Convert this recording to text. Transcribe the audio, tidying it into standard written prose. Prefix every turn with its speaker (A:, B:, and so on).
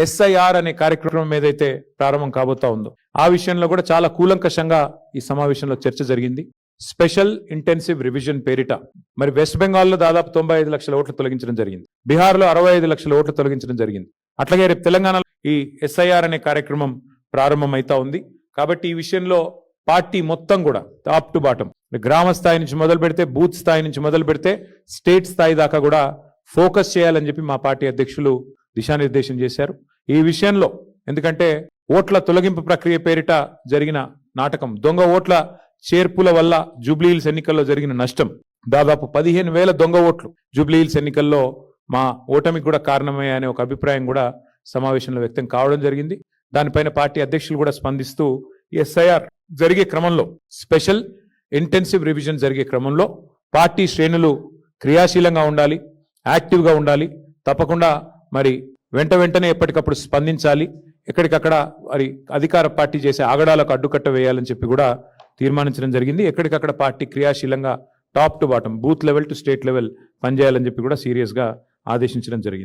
A: SIR అనే కార్యక్రమం ఏదైతే ప్రారంభం కాబోతా ఉందో ఆ విషయంలో కూడా చాలా కూలంకషంగా ఈ సమావేశంలో చర్చ జరిగింది. స్పెషల్ ఇంటెన్సివ్ రివిజన్ పేరిట మరి వెస్ట్ బెంగాల్లో దాదాపు 95 లక్షల ఓట్లు తొలగించడం జరిగింది. బీహార్లో 65 లక్షల ఓట్లు తొలగించడం జరిగింది. అట్లాగే రేపు తెలంగాణలో ఈ ఎస్ఐఆర్ అనే కార్యక్రమం ప్రారంభం అవుతా ఉంది. కాబట్టి ఈ విషయంలో పార్టీ మొత్తం కూడా టాప్ టు బాటం, గ్రామ స్థాయి నుంచి మొదలు పెడితే, బూత్ స్థాయి నుంచి మొదలు పెడితే, స్టేట్ స్థాయి దాకా కూడా ఫోకస్ చేయాలని చెప్పి మా పార్టీ అధ్యక్షులు దిశానిర్దేశం చేశారు. ఈ విషయంలో ఎందుకంటే ఓట్ల తొలగింపు ప్రక్రియ పేరిట జరిగిన నాటకం, దొంగ ఓట్ల చేర్పుల వల్ల జూబ్లీహిల్స్ ఎన్నికల్లో జరిగిన నష్టం దాదాపు 15,000 దొంగ ఓట్లు జూబ్లీహిల్స్ ఎన్నికల్లో మా ఓటమికి కూడా కారణమయ్యా అనే ఒక అభిప్రాయం కూడా సమావేశంలో వ్యక్తం కావడం జరిగింది. దానిపైన పార్టీ అధ్యక్షులు కూడా స్పందిస్తూ ఎస్ఐఆర్ జరిగే క్రమంలో, స్పెషల్ ఇంటెన్సివ్ రివిజన్ జరిగే క్రమంలో పార్టీ శ్రేణులు క్రియాశీలంగా ఉండాలి, యాక్టివ్గా ఉండాలి, తప్పకుండా మరి వెంటనే ఎప్పటికప్పుడు స్పందించాలి, ఎక్కడికక్కడ మరి అధికార పార్టీ చేసే ఆగడాలకు అడ్డుకట్ట వేయాలని చెప్పి కూడా తీర్మానించడం జరిగింది. ఎక్కడికక్కడ పార్టీ క్రియాశీలంగా top to bottom, booth level to state level పనిచేయాలని చెప్పి కూడా సీరియస్గా ఆదేశించడం జరిగింది.